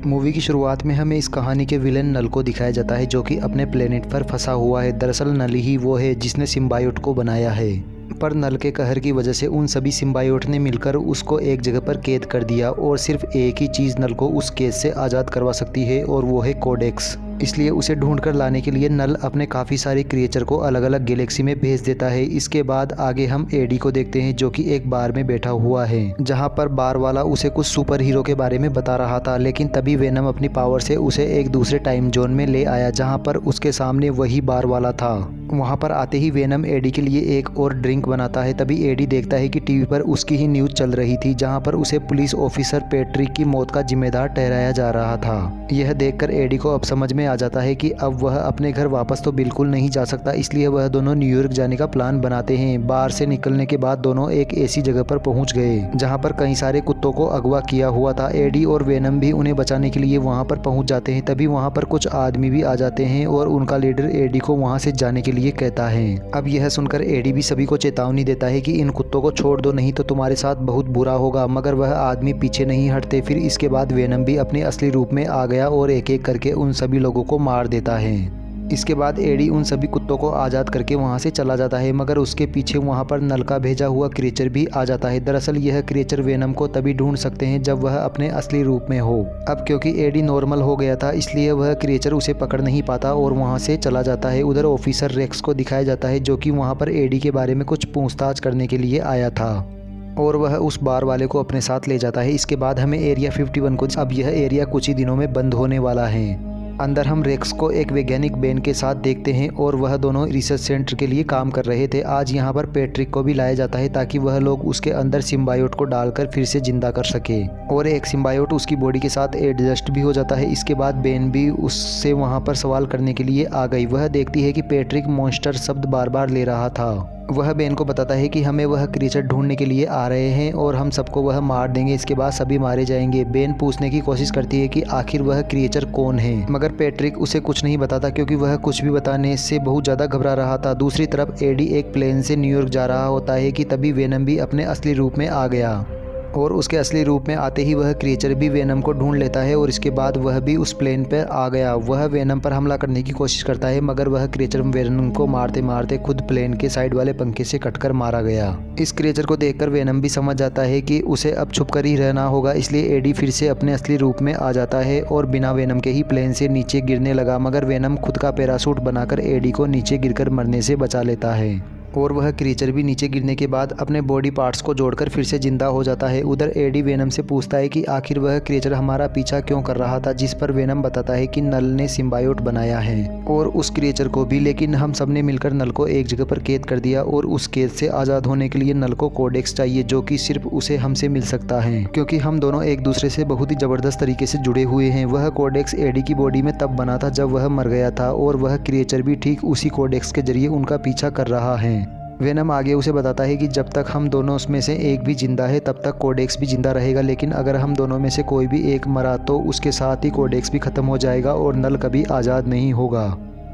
Movie की शुरुआत में हमें इस कहानी के विलेन नल को दिखाया जाता है, जो कि अपने प्लेनेट पर फंसा हुआ है। दरअसल नल ही वो है जिसने सिम्बायोट को बनाया है, पर नल के कहर की वजह से उन सभी सिम्बायोट ने मिलकर उसको एक जगह पर कैद कर दिया और सिर्फ एक ही चीज़ नल को उस कैद से आज़ाद करवा सकती है और वो है कोडेक्स। इसलिए उसे ढूंढ कर लाने के लिए नल अपने काफ़ी सारे क्रिएचर को अलग अलग गैलेक्सी में भेज देता है। इसके बाद आगे हम एडी को देखते हैं, जो कि एक बार में बैठा हुआ है, जहां पर बार वाला उसे कुछ सुपर हीरो के बारे में बता रहा था। लेकिन तभी वेनम अपनी पावर से उसे एक दूसरे टाइम जोन में ले आया, जहां पर उसके सामने वही बार वाला था। वहां पर आते ही वेनम एडी के लिए एक और ड्रिंक बनाता है। तभी एडी देखता है कि टीवी पर उसकी ही न्यूज़ चल रही थी, जहां पर उसे पुलिस ऑफिसर पैट्रिक की मौत का जिम्मेदार ठहराया जा रहा था। यह देखकर एडी को अब समझ में आ जाता है कि अब वह अपने घर वापस तो बिल्कुल नहीं जा सकता, इसलिए वह दोनों न्यूयॉर्क जाने का प्लान बनाते हैं। बाहर से निकलने के बाद दोनों एक ऐसी जगह पर पहुंच गए जहां पर कई सारे कुत्तों को अगवा किया हुआ था। एडी और वेनम भी उन्हें बचाने के लिए वहां पर पहुंच जाते हैं। तभी वहां पर कुछ आदमी भी आ जाते हैं और उनका लीडर एडी को वहां से जाने के लिए कहता है। अब यह सुनकर एडी भी सभी को चेतावनी देता है कि इन कुत्तों को छोड़ दो, नहीं तो तुम्हारे साथ बहुत बुरा होगा। मगर वह आदमी पीछे नहीं हटते। फिर इसके बाद वेनम भी अपने असली रूप में आ गया और एक एक करके उन सभी लोगों को मार देता है। इसके बाद एडी उन सभी कुत्तों को आज़ाद करके वहां से चला जाता है, मगर उसके पीछे वहां पर नल का भेजा हुआ क्रिएचर भी आ जाता है। दरअसल यह क्रिएचर वेनम को तभी ढूंढ सकते हैं जब वह अपने असली रूप में हो। अब क्योंकि एडी नॉर्मल हो गया था, इसलिए वह क्रिएचर उसे पकड़ नहीं पाता और वहां से चला जाता है। उधर ऑफिसर रेक्स को दिखाया जाता है, जो कि वहां पर एडी के बारे में कुछ पूछताछ करने के लिए आया था और वह उस बार वाले को अपने साथ ले जाता है। इसके बाद हमें एरिया 51 को, अब यह एरिया कुछ ही दिनों में बंद होने वाला है। अंदर हम रेक्स को एक वैज्ञानिक बेन के साथ देखते हैं और वह दोनों रिसर्च सेंटर के लिए काम कर रहे थे। आज यहाँ पर पैट्रिक को भी लाया जाता है ताकि वह लोग उसके अंदर सिम्बायोट को डालकर फिर से जिंदा कर सके और एक सिम्बायोट उसकी बॉडी के साथ एडजस्ट भी हो जाता है। इसके बाद बेन भी उससे वहाँ पर सवाल करने के लिए आ गई। वह देखती है कि पैट्रिक मॉन्स्टर शब्द बार बार ले रहा था। वह बेन को बताता है कि हमें वह क्रिएचर ढूंढने के लिए आ रहे हैं और हम सबको वह मार देंगे, इसके बाद सभी मारे जाएंगे। बेन पूछने की कोशिश करती है कि आखिर वह क्रिएचर कौन है, मगर पैट्रिक उसे कुछ नहीं बताता क्योंकि वह कुछ भी बताने से बहुत ज़्यादा घबरा रहा था। दूसरी तरफ एडी एक प्लेन से न्यूयॉर्क जा रहा होता है कि तभी वेनम भी अपने असली रूप में आ गया और उसके असली रूप में आते ही वह क्रिएचर भी वेनम को ढूंढ लेता है और इसके बाद वह भी उस प्लेन पर आ गया। वह वेनम पर हमला करने की कोशिश करता है, मगर वह क्रिएचर वेनम को मारते मारते खुद प्लेन के साइड वाले पंखे से कटकर मारा गया। इस क्रिएचर को देखकर वेनम भी समझ जाता है कि उसे अब छुप कर ही रहना होगा, इसलिए एडी फिर से अपने असली रूप में आ जाता है और बिना वेनम के ही प्लेन से नीचे गिरने लगा। मगर वेनम खुद का पैराशूट बनाकर एडी को नीचे गिरकर मरने से बचा लेता है और वह क्रिएचर भी नीचे गिरने के बाद अपने बॉडी पार्ट्स को जोड़कर फिर से जिंदा हो जाता है। उधर एडी वेनम से पूछता है कि आखिर वह क्रिएचर हमारा पीछा क्यों कर रहा था, जिस पर वेनम बताता है कि नल ने सिम्बायोट बनाया है और उस क्रिएचर को भी, लेकिन हम सब ने मिलकर नल को एक जगह पर कैद कर दिया और उस कैद से आज़ाद होने के लिए नल को कोडेक्स चाहिए, जो कि सिर्फ उसे हमसे मिल सकता है क्योंकि हम दोनों एक दूसरे से बहुत ही ज़बरदस्त तरीके से जुड़े हुए हैं। वह कोडेक्स एडी की बॉडी में तब बना था जब वह मर गया था और वह क्रिएचर भी ठीक उसी कोडेक्स के जरिए उनका पीछा कर रहा है। वेनम आगे उसे बताता है कि जब तक हम दोनों में से एक भी जिंदा है तब तक कोडेक्स भी जिंदा रहेगा, लेकिन अगर हम दोनों में से कोई भी एक मरा तो उसके साथ ही कोडेक्स भी ख़त्म हो जाएगा और नल कभी आज़ाद नहीं होगा।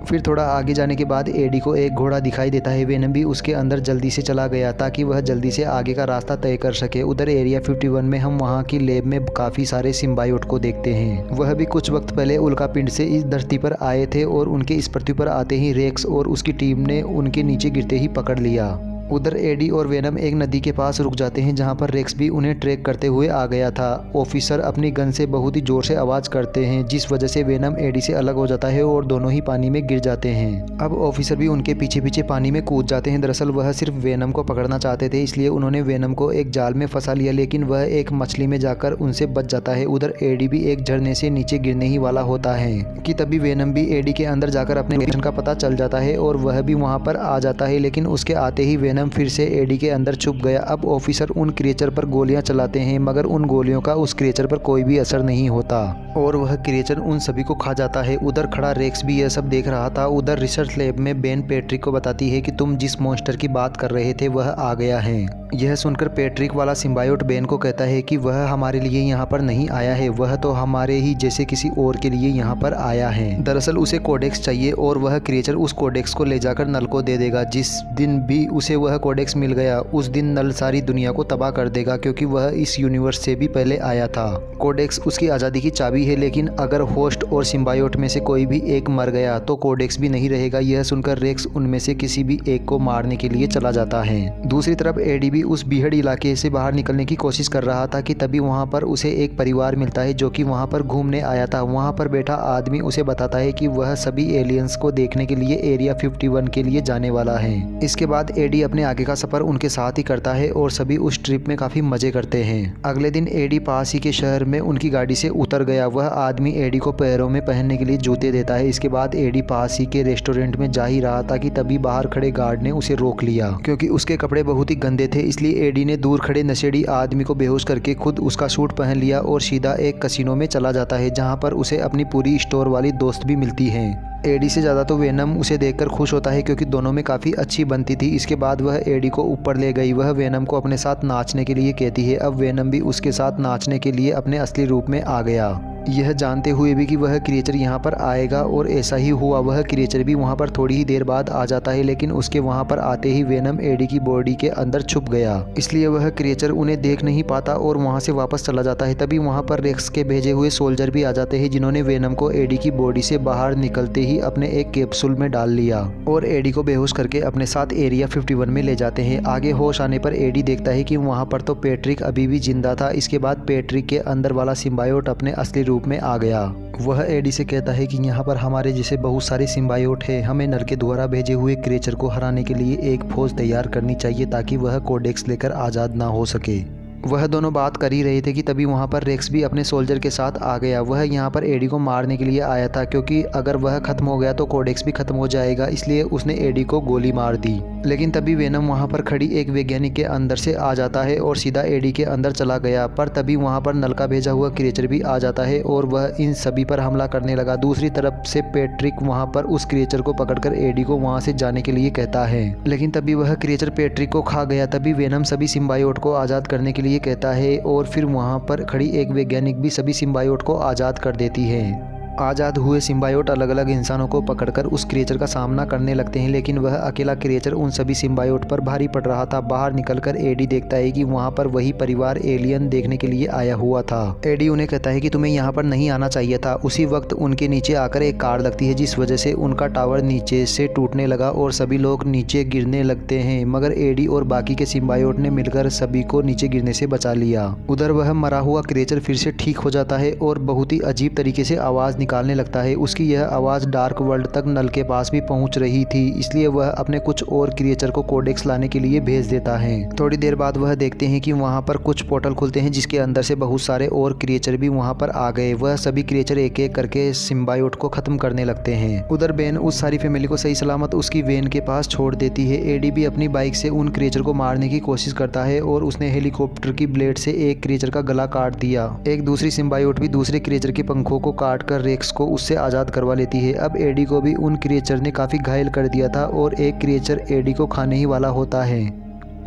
फिर थोड़ा आगे जाने के बाद एडी को एक घोड़ा दिखाई देता है। वेनम भी उसके अंदर जल्दी से चला गया ताकि वह जल्दी से आगे का रास्ता तय कर सके। उधर एरिया 51 में हम वहाँ की लैब में काफ़ी सारे सिम्बायोट को देखते हैं। वह भी कुछ वक्त पहले उल्कापिंड से इस धरती पर आए थे और उनके इस पृथ्वी पर आते ही रेक्स और उसकी टीम ने उनके नीचे गिरते ही पकड़ लिया। उधर एडी और वेनम एक नदी के पास रुक जाते हैं जहां पर रेक्स भी उन्हें ट्रैक करते हुए आ गया था। ऑफिसर अपनी गन से बहुत ही जोर से आवाज़ करते हैं, जिस वजह से वेनम एडी से अलग हो जाता है और दोनों ही पानी में गिर जाते हैं। अब ऑफिसर भी उनके पीछे पीछे पानी में कूद जाते हैं। दरअसल वह सिर्फ वेनम को पकड़ना चाहते थे, इसलिए उन्होंने वेनम को एक जाल में फंसा लिया, लेकिन वह एक मछली में जाकर उनसे बच जाता है। उधर एडी भी एक झरने से नीचे गिरने ही वाला होता है कि तभी वेनम भी एडी के अंदर जाकर अपने लोकेशन का पता चल जाता है और वह भी वहाँ पर आ जाता है, लेकिन उसके आते ही वेनम फिर से एडी के अंदर छुप गया। अब ऑफिसर उन क्रिएचर पर गोलियां चलाते हैं, मगर उन गोलियों का उस क्रिएचर पर कोई भी असर नहीं होता और वह क्रिएचर उन सभी को खा जाता है। उधर खड़ा रेक्स भी यह सब देख रहा था। उधर रिसर्च लैब में बेन पैट्रिक को बताती है कि तुम जिस मॉन्स्टर की बात कर रहे थे वह आ गया है। यह सुनकर पैट्रिक वाला सिम्बायोट बेन को कहता है कि वह हमारे लिए यहाँ पर नहीं आया है, वह तो हमारे ही जैसे किसी और के लिए यहाँ पर आया है। दरअसल उसे कोडेक्स चाहिए और वह क्रिएचर उस कोडेक्स को ले जाकर नल को दे देगा। जिस दिन भी उसे वह कोडेक्स मिल गया उस दिन नल सारी दुनिया को तबाह कर देगा, क्योंकि वह इस यूनिवर्स से भी पहले आया था। कोडेक्स उसकी आज़ादी की चाबी है, लेकिन अगर होस्ट और सिम्बायोट में से कोई भी एक मर गया तो कोडेक्स भी नहीं रहेगा। यह सुनकर रेक्स उनमें से किसी भी एक को मारने के लिए चला जाता है। दूसरी तरफ एडी भी उस बीहड़ इलाके से बाहर निकलने की कोशिश कर रहा था कि तभी वहाँ पर उसे एक परिवार मिलता है जो कि वहाँ पर घूमने आया था। वहाँ पर बैठा आदमी उसे बताता है कि वह सभी एलियंस को देखने के लिए एरिया 51 के लिए जाने वाला है। इसके बाद एडी अपने आगे का सफर उनके साथ ही करता है और सभी उस ट्रिप में काफी मजे करते हैं। अगले दिन एडी पास ही के शहर में उनकी गाड़ी से उतर गया। वह आदमी एडी को पैरों में पहनने के लिए जूते देता है। इसके बाद एडी पास ही के रेस्टोरेंट में जा ही रहा था कि तभी बाहर खड़े गार्ड ने उसे रोक लिया। क्योंकि उसके कपड़े बहुत ही गंदे थे, इसलिए एडी ने दूर खड़े नशेड़ी आदमी को बेहोश करके खुद उसका सूट पहन लिया और सीधा एक कसिनो में चला जाता है, जहाँ पर उसे अपनी पूरी स्टोर वाली दोस्त भी मिलती है। एडी से ज़्यादा तो वेनम उसे देखकर खुश होता है क्योंकि दोनों में काफ़ी अच्छी बनती थी। इसके बाद वह एडी को ऊपर ले गई। वह वेनम को अपने साथ नाचने के लिए कहती है। अब वेनम भी उसके साथ नाचने के लिए अपने असली रूप में आ गया, यह जानते हुए भी कि वह क्रिएचर यहाँ पर आएगा, और ऐसा ही हुआ। वह क्रिएचर भी वहाँ पर थोड़ी ही देर बाद आ जाता है, लेकिन उसके वहाँ पर आते ही वेनम एडी की बॉडी के अंदर छुप गया, इसलिए वह क्रिएचर उन्हें देख नहीं पाता और वहाँ से वापस चला जाता है। तभी वहाँ पर रेक्स के भेजे हुए सोल्जर भी आ जाते हैं, जिन्होंने वेनम को एडी की बॉडी से बाहर निकलते ही अपने एक कैप्सूल में डाल लिया और एडी को बेहोश करके अपने साथ एरिया 51 में ले जाते हैं। आगे होश आने पर एडी देखता है कि वहाँ पर तो पैट्रिक अभी भी जिंदा था। इसके बाद पैट्रिक के अंदर वाला सिम्बायोट अपने असली रूप में आ गया। वह एडी से कहता है कि यहाँ पर हमारे जैसे बहुत सारे सिम्बायोट है, हमें नल के द्वारा भेजे हुए क्रिएचर को हराने के लिए एक फौज तैयार करनी चाहिए ताकि वह कोडेक्स लेकर आज़ाद ना हो सके। वह दोनों बात कर ही रहे थे कि तभी वहाँ पर रेक्स भी अपने सोल्जर के साथ आ गया। वह यहाँ पर एडी को मारने के लिए आया था, क्योंकि अगर वह खत्म हो गया तो कोडेक्स भी खत्म हो जाएगा, इसलिए उसने एडी को गोली मार दी। लेकिन तभी वेनम वहाँ पर खड़ी एक वैज्ञानिक के अंदर से आ जाता है और सीधा एडी के अंदर चला गया। पर तभी वहाँ पर नल का भेजा हुआ क्रिएचर भी आ जाता है और वह इन सभी पर हमला करने लगा। दूसरी तरफ से पैट्रिक वहाँ पर उस क्रिएचर को पकड़कर एडी को वहाँ से जाने के लिए कहता है, लेकिन तभी वह क्रिएचर पैट्रिक को खा गया। तभी वेनम सभी सिम्बायोट को आज़ाद करने के लिए कहता है और फिर वहाँ पर खड़ी एक वैज्ञानिक भी सभी सिम्बायोट को आज़ाद कर देती है। आज़ाद हुए सिम्बायोट अलग अलग इंसानों को पकड़कर उस क्रिएचर का सामना करने लगते हैं, लेकिन वह अकेला क्रिएचर उन सभी सिम्बायोट पर भारी पड़ रहा था। बाहर निकलकर एडी देखता है कि वहाँ पर वही परिवार एलियन देखने के लिए आया हुआ था। एडी उन्हें कहता है कि तुम्हें यहाँ पर नहीं आना चाहिए था। उसी वक्त उनके नीचे आकर एक कार लगती है, जिस वजह से उनका टावर नीचे से टूटने लगा और सभी लोग नीचे गिरने लगते हैं, मगर एडी और बाकी के सिम्बायोट ने मिलकर सभी को नीचे गिरने से बचा लिया। उधर वह मरा हुआ क्रिएचर फिर से ठीक हो जाता है और बहुत ही अजीब तरीके से आवाज़ निकालने लगता है। उसकी यह आवाज़ डार्क वर्ल्ड तक नल के पास भी पहुंच रही थी, इसलिए वह अपने कुछ और क्रिएचर को कोडेक्स लाने के लिए भेज देता है। थोड़ी देर बाद वह देखते हैं कि वहां पर कुछ पोर्टल खुलते हैं, जिसके अंदर से बहुत सारे और क्रिएचर भी वहां पर आ गए। वह सभी क्रिएचर एक एक करके सिम्बायोट को खत्म करने लगते हैं। उधर बेन उस सारी फैमिली को सही सलामत उसकी वेन के पास छोड़ देती है। एडी भी अपनी बाइक से उन क्रिएचर को मारने की कोशिश करता है और उसने हेलीकॉप्टर की ब्लेड से एक क्रिएचर का गला काट दिया। एक दूसरी सिम्बायोट भी दूसरे क्रिएचर के पंखों को काट कर रेक्स को उससे आज़ाद करवा लेती है। अब एडी को भी उन क्रिएचर ने काफ़ी घायल कर दिया था और एक क्रिएचर एडी को खाने ही वाला होता है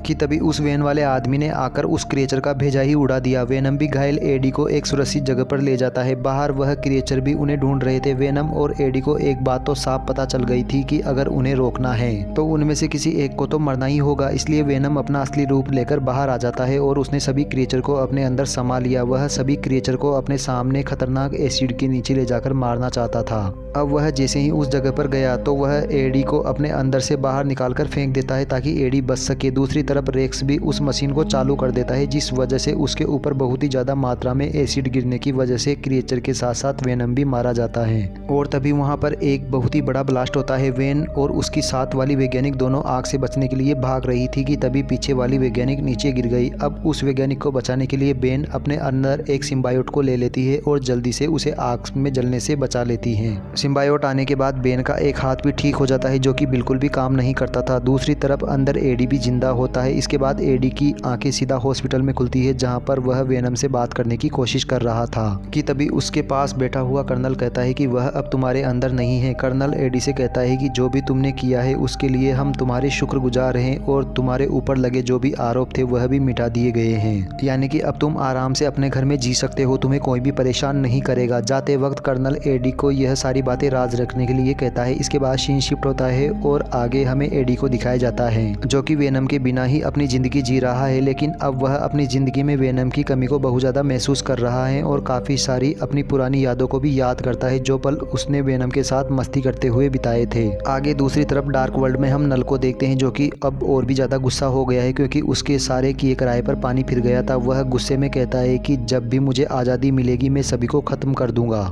कि तभी उस वेन वाले आदमी ने आकर उस क्रिएचर का भेजा ही उड़ा दिया। वेनम भी घायल एडी को एक सुरक्षित जगह पर ले जाता है। बाहर वह क्रिएचर भी उन्हें ढूंढ रहे थे। वेनम और एडी को एक बात तो साफ पता चल गई थी कि अगर उन्हें रोकना है तो उनमें से किसी एक को तो मरना ही होगा, इसलिए वेनम अपना असली रूप लेकर बाहर आ जाता है और उसने सभी क्रिएचर को अपने अंदर समा लिया। वह सभी क्रिएचर को अपने सामने खतरनाक एसिड के नीचे ले जाकर मारना चाहता था। अब वह जैसे ही उस जगह पर गया तो वह एडी को अपने अंदर से बाहर निकालकर फेंक देता है ताकि एडी बच सके। दूसरी तरफ रेक्स भी उस मशीन को चालू कर देता है, जिस वजह से उसके ऊपर बहुत ही ज़्यादा मात्रा में एसिड गिरने की वजह से क्रिएचर के साथ साथ वेनम भी मारा जाता है। और तभी वहाँ पर एक बहुत ही बड़ा ब्लास्ट होता है। वेन और उसकी साथ वाली वैज्ञानिक दोनों आग से बचने के लिए भाग रही थी कि तभी पीछे वाली वैज्ञानिक नीचे गिर गई। अब उस वैज्ञानिक को बचाने के लिए बेन अपने अंदर एक सिम्बायोट को ले लेती है और जल्दी से उसे आग में जलने से बचा लेती है। सिम्बायोट आने के बाद बेन का एक हाथ भी ठीक हो जाता है, जो कि बिल्कुल भी काम नहीं करता था। दूसरी तरफ अंदर एडी भी जिंदा होता है। इसके बाद एडी की आंखें सीधा हॉस्पिटल में खुलती है, जहां पर वह वेनम से बात करने की कोशिश कर रहा था कि तभी उसके पास बैठा हुआ कर्नल कहता है कि वह अब तुम्हारे अंदर नहीं है। कर्नल एडी से कहता है कि जो भी तुमने किया है उसके लिए हम तुम्हारे शुक्रगुजार हैं और तुम्हारे ऊपर लगे जो भी आरोप थे वह भी मिटा दिए गए हैं, यानी कि अब तुम आराम से अपने घर में जी सकते हो, तुम्हें कोई भी परेशान नहीं करेगा। जाते वक्त कर्नल एडी को यह सारी बातें राज रखने के लिए कहता है। इसके बाद सीन शिफ्ट होता है और आगे हमें एडी को दिखाया जाता है, जो कि वेनम के बिना ही अपनी ज़िंदगी जी रहा है, लेकिन अब वह अपनी ज़िंदगी में वेनम की कमी को बहुत ज़्यादा महसूस कर रहा है और काफ़ी सारी अपनी पुरानी यादों को भी याद करता है जो पल उसने वेनम के साथ मस्ती करते हुए बिताए थे। आगे दूसरी तरफ डार्क वर्ल्ड में हम नल को देखते हैं जो कि अब और भी ज़्यादा गुस्सा हो गया है क्योंकि उसके सारे किए कराए पर पानी फिर गया था। वह गुस्से में कहता है कि जब भी मुझे आज़ादी मिलेगी मैं सभी को ख़त्म कर दूंगा।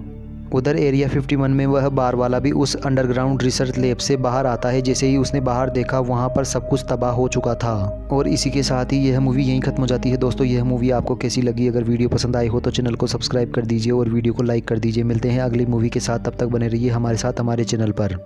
उधर एरिया 51 में वह बार वाला भी उस अंडरग्राउंड रिसर्च लैब से बाहर आता है। जैसे ही उसने बाहर देखा वहां पर सब कुछ तबाह हो चुका था। और इसी के साथ ही यह मूवी यहीं खत्म हो जाती है। दोस्तों यह मूवी आपको कैसी लगी? अगर वीडियो पसंद आई हो तो चैनल को सब्सक्राइब कर दीजिए और वीडियो को लाइक कर दीजिए। मिलते हैं अगली मूवी के साथ, तब तक बने रहिए हमारे साथ हमारे चैनल पर।